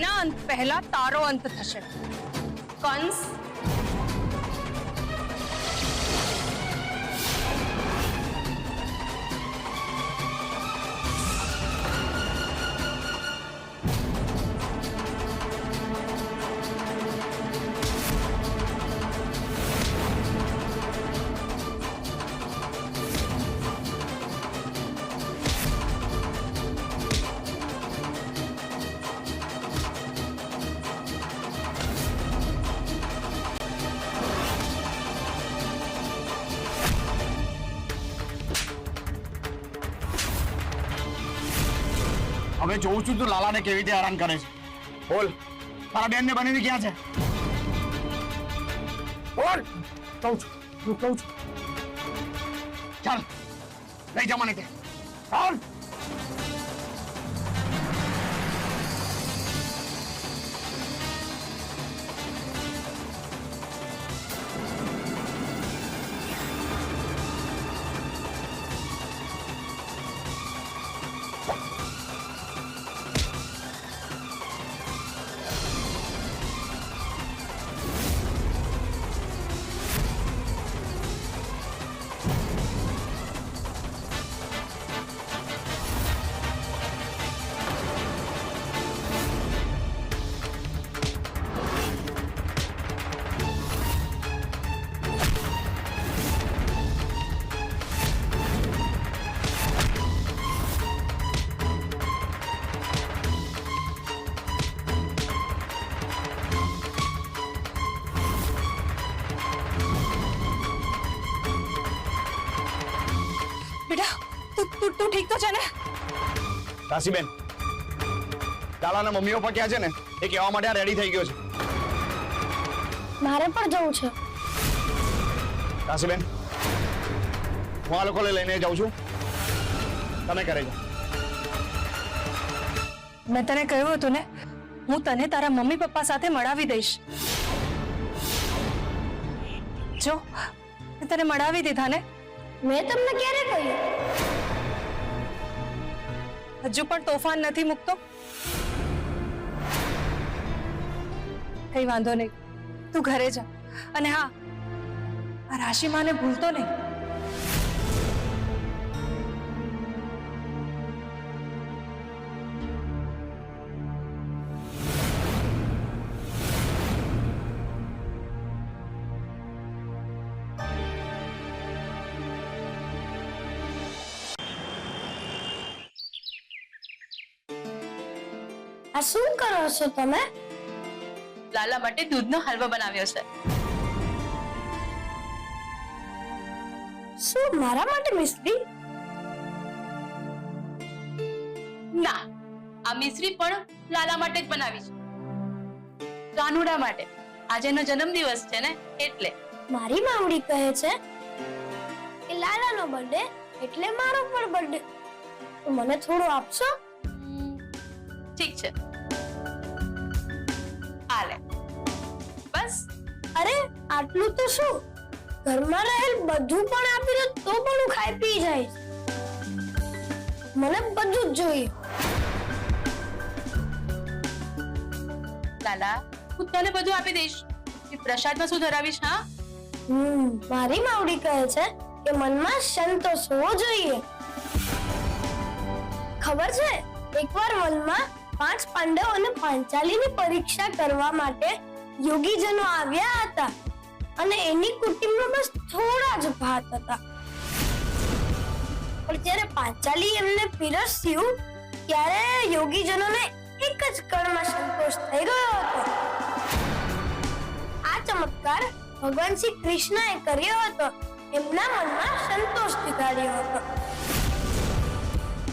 એના અંત પહેલા તારો અંત થશે કંસ. હવે જોઉં છું તું લાલાને કેવી રીતે હેરાન કરે છે. બોલ તારા બેન ને બનીને ક્યાં છે? બોલ. કહું છું ચાલ લઈ જા મને ત્યાં. ચાલ. તું ઠીક તો છે ને? રાશિબેન લાલાના મમ્મી પપ્પા ક્યાં છે ને એ કહેવા માટે આ રેડી થઈ ગયો છે. મારે પણ જવું છે. રાશિબેન હું આ લોકોને લઈને જાઉં છું, તમે કરે જાઓ. મેં તને કહ્યું હતું ને હું તને તારા મમ્મી પપ્પા સાથે મળાવી દઈશ. જો મેં તને મળાવી દીધા ને. મેં તમને ક્યારે કહ્યું? હજુ પણ તોફાન નથી મૂકતો? કઈ વાંધો નહીં, તું ઘરે જા. અને હા, આ રાશિમાને ભૂલતો નહીં. આ શું કરો છો તમે? લાલા માટે દૂધનો હલવો બનાવ્યો છે. શું મારા માટે મિશ્રી? ના, આ મિશ્રી પણ લાલા માટે જ બનાવી છે. કાનુડા માટે. આજે એનો જન્મદિવસ છે ને એટલે. મારી માવડી કહે છે કે લાલાનો બર્થડે એટલે મારો પણ બર્થડે. તો મને થોડું આપશો? ઠીક છે, આ લે. બસ. અરે આટલું તો શું, ઘરમાં રહેલ બધું પણ આપી દો તો પણ હું ખાઈ પી જઈશ. મને બધું જ જોઈએ. લાલા, હું તને બધું આપી દઈશ. પ્રસાદમાં શું ધરાવીશ? હા, મારી માવડી કહે છે કે મનમાં સંતોષ હોવો જોઈએ. ખબર છે, એકવાર વનમાં 5 પાંડવ અને પાંચાલીની પરીક્ષા કરવા માટે યોગીજનો આવ્યા હતા અને એની કુટુંબમાં બસ થોડા જ ભાત હતા. પણ જ્યારે પાંચાલી એમને પીરસ્યું ત્યારે યોગીજનોને એક જ કણમાં સંતોષ થઈ ગયો હતો. આ ચમત્કાર ભગવાન શ્રી કૃષ્ણએ કર્યો હતો. એમના મનમાં સંતોષ જગાડ્યો હતો.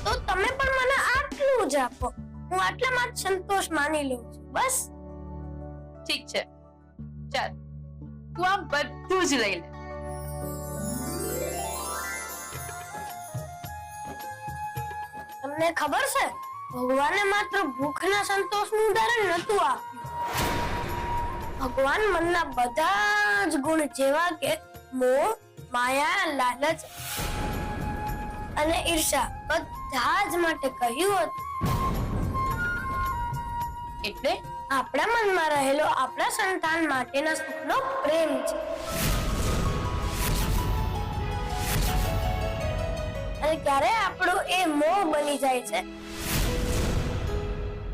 તો તમે પણ મને આટલું જ આપો, હું આટલામાં જ સંતોષ માની લઉં છું. બસ. ઠીક છે, ચાલ તું આ બધું જ લઈ લે. તમને ખબર છે, ભગવાને માત્ર ભૂખના સંતોષનું ઉદાહરણ નતું આપ્યું. ભગવાન મનના બધા જ ગુણ જેવા કે મોહ, માયા, લાલચ અને ઈર્ષા બધા જ માટે કહ્યું હતું એટલે આપણા મનમાં રહેલો આપણા સંતાન માટેના સુખનો પ્રેમ છે. અને ક્યારે આપણો એ મોહ બની જાય છે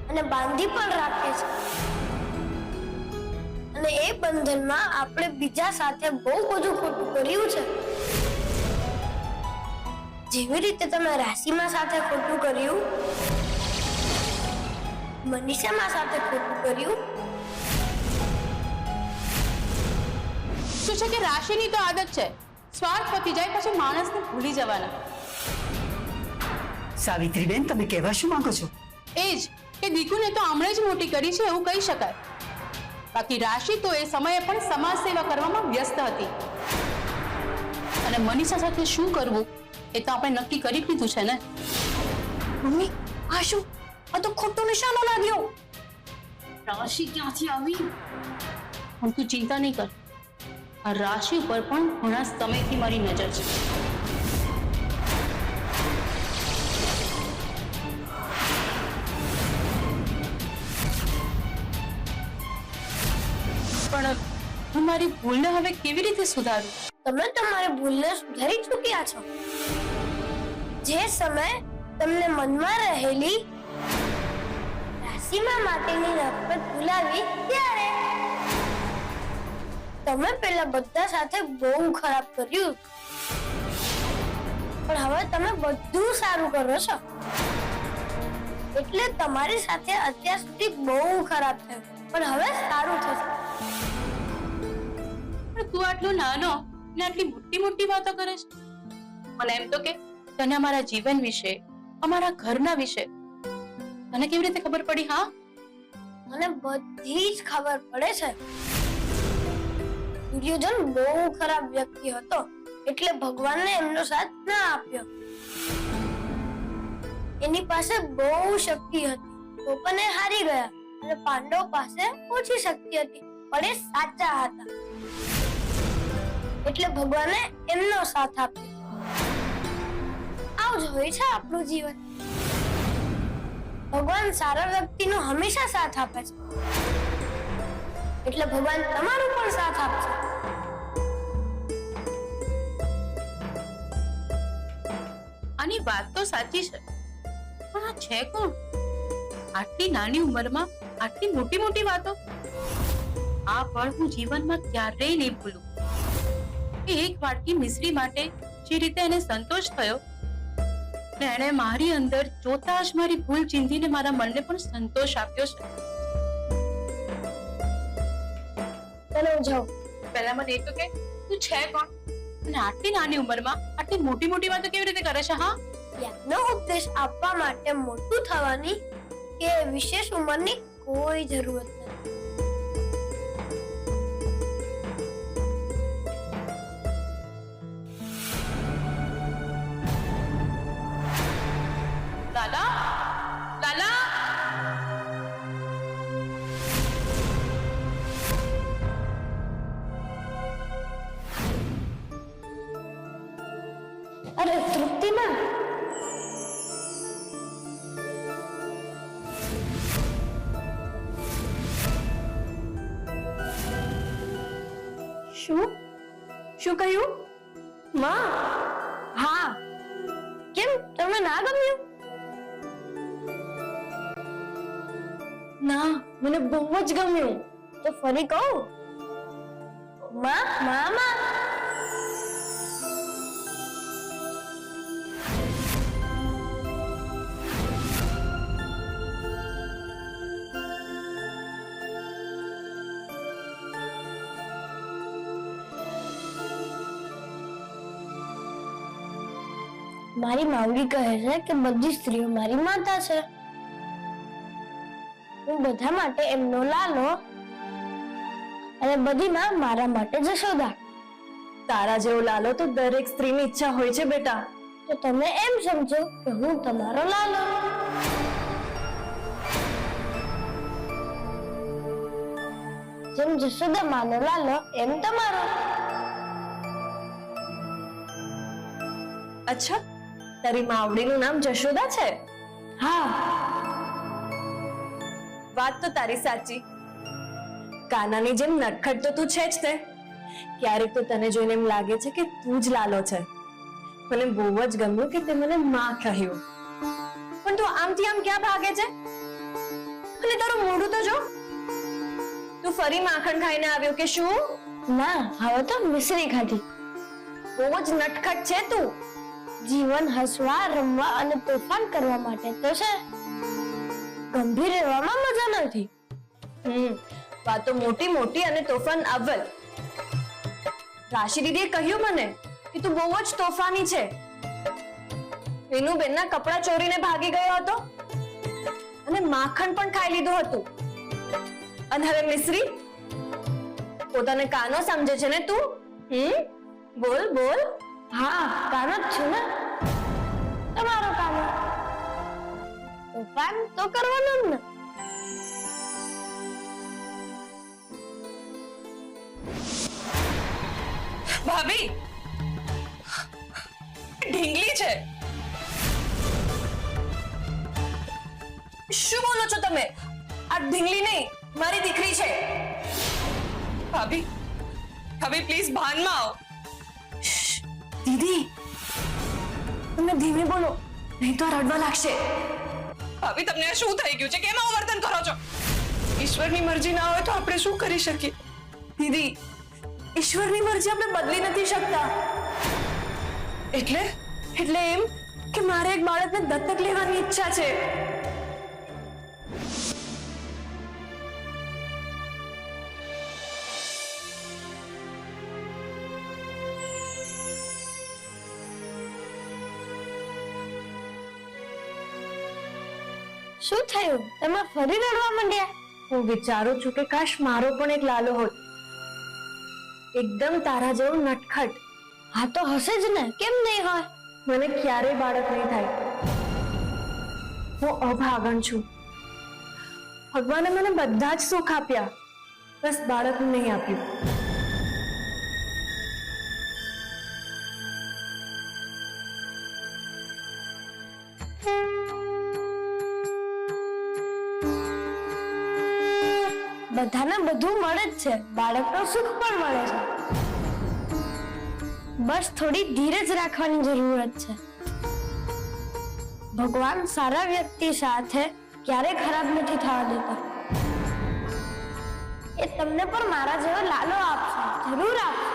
અને બાંધી પણ રાખે છે. અને એ બંધનમાં આપણે બીજા સાથે બહુ બધું ખોટું કર્યું છે. જેવી રીતે તમે રાશિમા સાથે ખોટું કર્યું, મનીષામાં સાથે ખોટું કર્યું. શું છે કે રાશિની તો આદત છે, સ્વાર્થ પતી જાય પછી માણસને ભૂલી જવાના. સાવિત્રીબેન, તમે કહેવા શું માંગો છો? એ જ કે દીકુને તો હમણાં જ મોટી કરી છે એવું કહી શકાય. બાકી રાશિ તો એ સમયે પણ સમાજ સેવા કરવામાં વ્યસ્ત હતી. અને મનીષા સાથે શું કરવું એ તો આપણે નક્કી કરી લીધું છે ને. મમ્મી, આ શું? આ તો ખોટો નિશાનો લાગ્યો. રાશિ ક્યાંથી આવી? પણ તું ચિંતા નહીં કર, આ રાશિ ઉપર પણ ઘણા સમયથી મારી નજર છે. પણ હું મારી ભૂલને હવે કેવી રીતે સુધારું? તમે તમારી ભૂલને સુધારી ચૂક્યા છો. જે સમય તમને મનમાં રહેલી રાશિમા માટેની નફરત ભૂલાવી ત્યારે તમે પેલા બધા સાથે બહુ ખરાબ કર્યું, પણ હવે તમે બધું સારું કરો છો. એટલે તમારી સાથે અત્યાર સુધી બહુ ખરાબ થયું, પણ હવે સારું થશે. પણ તું આટલો નાનો ને આટલી મોટી મોટી વાતો કરે છે. મને એમ તો કે તને અમારા જીવન વિશે, અમારા ઘરના વિશે તને કેવી રીતે ખબર પડી? હા, મને બધી જ ખબર પડે છે. દુર્યોધન બહુ ખરાબ વ્યક્તિ હતો, એટલે ભગવાનને એમનો સાથ ના આપ્યો. એની પાસે બહુ શક્તિ હતી, તો પણ એ હારી ગયા. અને પાંડવ પાસે ઓછી શક્તિ હતી, પણ એ સાચા હતા, એટલે ભગવાને એમનો સાથ આપ્યો. આવું જ હોય છે આપણું જીવન. ભગવાન સારા વ્યક્તિનો હંમેશા સાથ આપે છે, એટલે ભગવાન તમારો પણ સાથ આપશે. આની વાત તો સાચી છે, પણ આ છે કોણ? આટલી નાની ઉંમરમાં આટલી મોટી મોટી વાતો. આ પળ હું જીવનમાં ક્યારેય નહીં ભૂલું. એક વાટકી મિશ્રી માટે જે રીતે એને સંતોષ થયો, ને એણે મારી અંદર જોતા જ મારી ભૂલ ચીંધીને મારા મનને પણ સંતોષ આપ્યો છે. ચલો જાઓ. પહેલા મને એ તો કે તું છે કોણ, અને આટલી નાની ઉંમરમાં આટલી મોટી મોટી વાતો કેવી રીતે કરે છે? હા, યાદનો ઉપદેશ આપવા માટે મોટું થવાની કે વિશેષ ઉંમરની કોઈ જરૂરત નથી. લાલા, લાલા, અરે તૃપ્તિમાં, શું શું કહ્યું? માં, હા, કેમ તમને ના ગમ્યું? ના, મને બહુ જ ગમ્યું. તો ફરી કહું, માં, મામા. મારી માવડી કહે છે કે બધી સ્ત્રીઓ મારી માતા છે. હું બધા માટે એમનો લાલો અને બધીમાં મારા માટે જશોદા. તારા જેવો લાલો તો દરેક સ્ત્રીની ઈચ્છા હોય છે બેટા. તો તમે એમ સમજો કે હું તમારો લાલો. જેમ જશોદા માનો લાલો એમ તમારો. અચ્છા, તારી માવડીનું નામ જશોદા છે? હા, વાત તો તારી સાચી. કાનાની જેમ નટખટ તો તું છે જ તે. ક્યારેક તો તને જોઈને એમ લાગે છે કે તું જ લાલો છે. મને બહુ જ ગમ્યું કે તે મને માં કહ્યું. પણ તું આમથી આમ ક્યાં ભાગે છે? અને તારું મોઢું તો જો. તું ફરી માખણ ખાઈને આવ્યો કે શું? ના, હવે તો મિશ્રી ખાધી. બહુ જ નટખટ છે તું. જીવન હસવા, રમવા અને તોફાન કરવા માટે તો છે. ગંભીર રહેવામાં મજા નથી. વાતો મોટી મોટી અને તોફાન અવ્વલ. રાશિ દીદીએ કહ્યું મને કે તું બહુ જ તોફાની છે. વિનુબેનના કપડા ચોરીને ભાગી ગયો હતો અને માખણ પણ ખાઈ લીધું હતું. અને હવે મિશ્રી પોતાને કાનો સમજે છે ને તું? બોલ બોલ. હા, કાનો જ છું ને. તમારો કાનો. તોફાન તો કરવાનું જ ને. ભાભી ઢીંગલી છે. શું બોલો છો તમે? આ ઢીંગલી નહીં, મારી દીકરી છે. ભાભી ભાભી પ્લીઝ ભાનમાં આવો. દીદી તમે ધીમે બોલો, નહીં તો રડવા લાગશે. ભાભી તમને શું થઈ ગયું છે? કેમ આવું વર્તન કરો છો? ઈશ્વરની મરજી ના હોય તો આપણે શું કરી શકીએ? દીદી ઈશ્વરની મરજી આપણે બદલી નથી શકતા. એટલે એમ કે મારે એક બાળકને દત્તક લેવાની ઈચ્છા છે. શું થયું? તમે ફરી રડવા માંડ્યા? હું વિચારું છું કે કાશ મારો પણ એક લાલો હોત, એકદમ તારા જેવું નટખટ. હા તો હશે જ ને, કેમ નહીં હોય? મને ક્યારેય બાળક નહીં થાય. હું અભાગણ છું. ભગવાને મને બધા જ સુખ આપ્યા, બસ બાળક નહીં આપ્યું. બધાને બધું મળે જ છે, બાળકનું સુખ પણ મળે છે. બસ થોડી ધીરજ રાખવાની જરૂરત છે. ભગવાન સારા વ્યક્તિ સાથે ક્યારેય ખરાબ નથી થવા દેતા. એ તમને પણ મારા જેવો લાલો આપશે, જરૂર આપશે.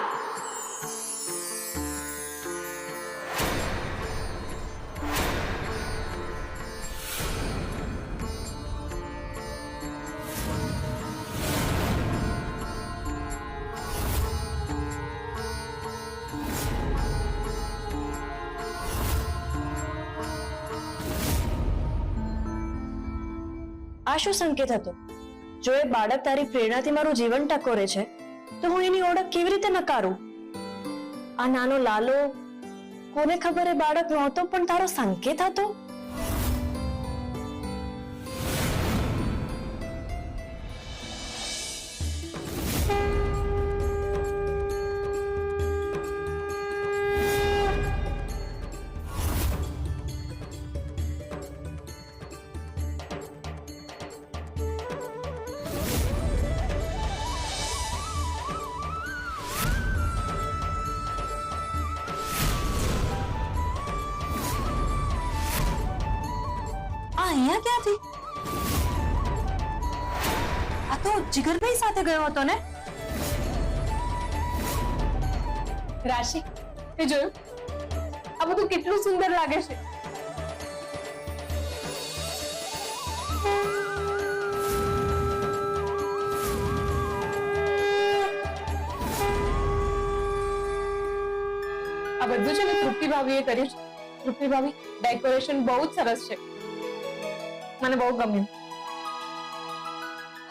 આ શું સંકેત હતો? જો એ બાળક તારી પ્રેરણાથી મારું જીવન ટકોરે છે તો હું એની ઓળખ કેવી રીતે નકારું? આ નાનો લાલો, કોને ખબર એ બાળક નહોતો પણ તારો સંકેત હતો. અહીંયા ક્યાંથી? આ તો જીગરભાઈ સાથે ગયો હતો ને? રાશિ, તે જોયું? આ બધું કેટલું સુંદર લાગે છે. આ બધું છે ને તૃપ્તિ ભાભીએ કર્યું છે. તૃપ્તિ ભાભી, ડેકોરેશન બહુ જ સરસ છે, મને બહુ ગમ્યું.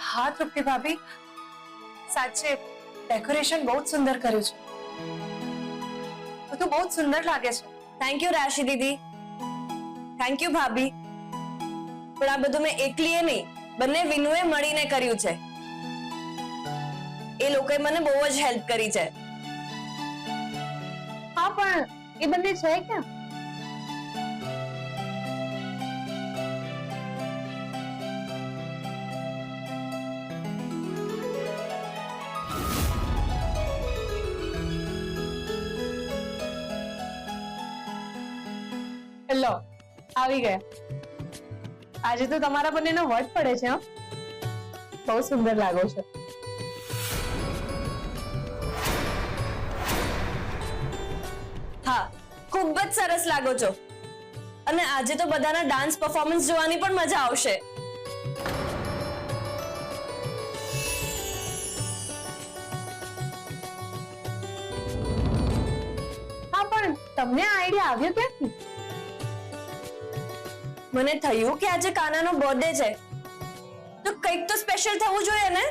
હા તૃપ્તિ ભાભી, સાચે ડેકોરેશન બહુ જ સુંદર કર્યું છે. બધું બહુ જ સુંદર લાગે છે. થેન્ક યુ રાશિ દીદી. થેન્ક યુ ભાભી. પણ આ બધું મેં એકલીએ નહીં, બંને વિનુએ મળીને કર્યું છે. એ લોકોએ મને બહુ જ હેલ્પ કરી છે. હા પણ એ બંને છે ક્યાં? લો આવી ગયા. આજે તો તમારા બંનેનો વટ પડે છે. હો, બહુ સુંદર લાગો છો. હા, ખૂબ જ સરસ લાગો છો. અને આજે તો બધાના ડાન્સ પરફોર્મન્સ જોવાની પણ મજા આવશે. હા, પણ તમને આ આઈડિયા આવ્યો ક્યાંથી? મને થયું કે આજે કાનાનો બર્થડે છે, તો કંઈક તો સ્પેશિયલ થવું જોઈએ ને.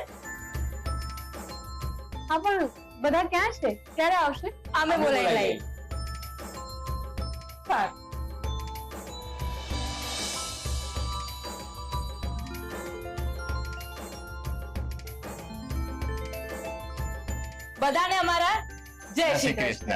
હા, પણ બધા ક્યાં છે? ક્યારે આવશે? અમે બોલાવી લઈએ. બધાને અમારા જય શ્રી કૃષ્ણ.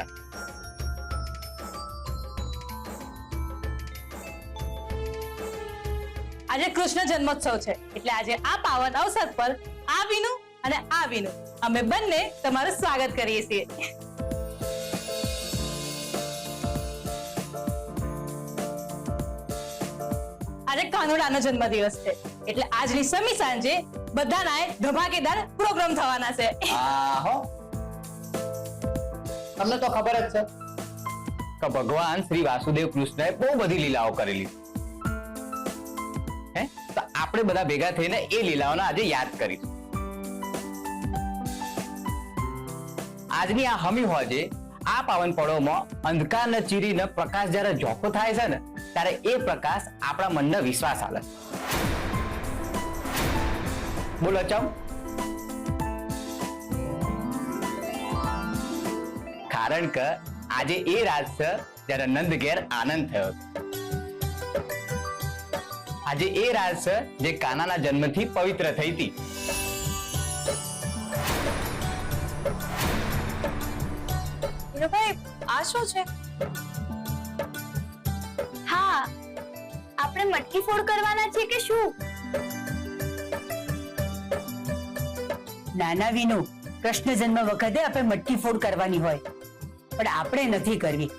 આજે કૃષ્ણ જન્મોત્સવ છે, એટલે આજે આ પાવન અવસર પર આ વિનુ અને આ વિનુ અમે બંને તમારું સ્વાગત કરીએ છીએ. આજે કાનુડાનો જન્મદિવસ છે, એટલે આજની સમી સાંજે બધાના ધમાકેદાર પ્રોગ્રામ થવાના છે. આહો, તમને તો ખબર જ છે કે ભગવાન શ્રી વાસુદેવ કૃષ્ણએ બહુ બધી લીલાઓ કરેલી. હે, તો આપણે બધા ભેગા થઈને એ લીલાઓને આજે યાદ કરીશું. આજની આ હમી હોજે આ પાવન પળોમાં અંધકારને ચીરીને પ્રકાશ જ્યારે ઝોકો થાય છે ને, ત્યારે એ પ્રકાશ આપણા મનને વિશ્વાસ આલે. બોલો ચમ? કારણ કે આજે એ રાત છે જ્યારે નંદ ઘેર આનંદ થયો. આજે એ રાત છે જે કાનાના જન્મથી પવિત્ર થઈ હતી. ભાઈ, આ શું છે? હા, આપણે મટકી ફોડ કરવાના છે કે શું? નાના વિનુ, કૃષ્ણ જન્મ વખતે આપણે મટકી ફોડ કરવાની હોય, પણ આપણે નથી કરવી.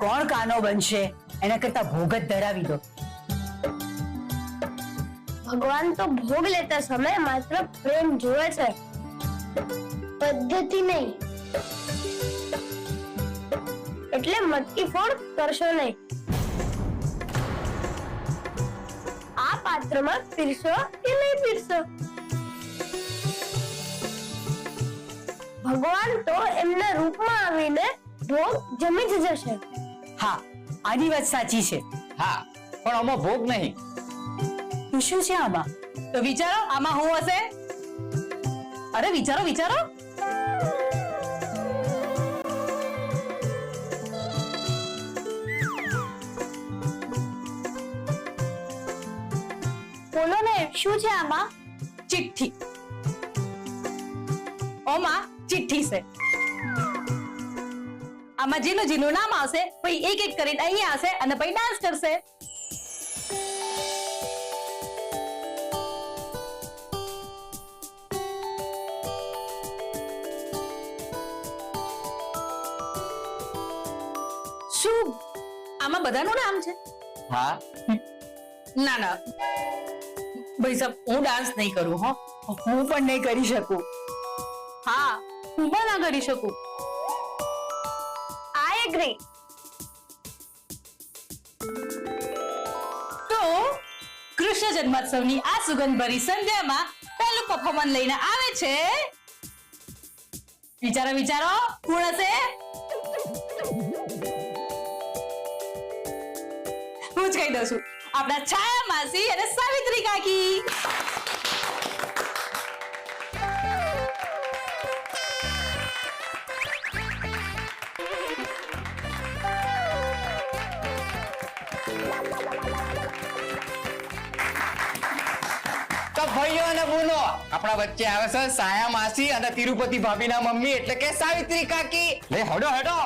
કોણ કાનો બનશે એના કરતા ભોગ જ ધરાવી દો. ભગવાન તો ભોગ લેતા સમયે માત્ર પ્રેમ જોવે છે, પદ્ધતિ નહીં. એટલે મટકી ફોડ કરશો નહીં. આ પાત્રમાં પીરસો કે નહીં પીરસો? ભગવાન તો એમના રૂપમાં આવીને ભોગ જમી જ જશે. હા, આની વાત સાચી છે. હા, પણ આમાં ભોગ નહીં. તો શું છે આમાં? તો વિચારો, આમાં શું હશે? અરે વિચારો વિચારો. બોલો ને, શું છે આમાં? ચિઠ્ઠી. ઓમાં ચિઠ્ઠી છે. આમાં જેનું જેનું નામ આવશે પછી એક એક કરીને અહીંયા આવશે અને પછી ડાન્સ કરશે. શું આમાં બધાનું નામ છે? હા, ના ના ભાઈ સાહેબ, હું ડાન્સ નહીં કરું. હો, હું પણ નહીં કરી શકું. હા, હું પણ ના કરી શકું. I agree. તો કૃષ્ણ જન્મોત્સવની આ સુગંધભરી સંધ્યામાં પહેલું પરફોર્મન્સ લઈને આવે છે. વિચારો વિચારો, કોણ હશે? હું જ કહી દઉં છું, આપણા છાયા માસી અને સાવિત્રી કાકી. તો ભાઈઓ અને બોલો, આપણા વચ્ચે આવે છે સાયા માસી અને તિરુપતિ ભાભીના મમ્મી એટલે કે સાવિત્રી કાકી. લે હડો હડો.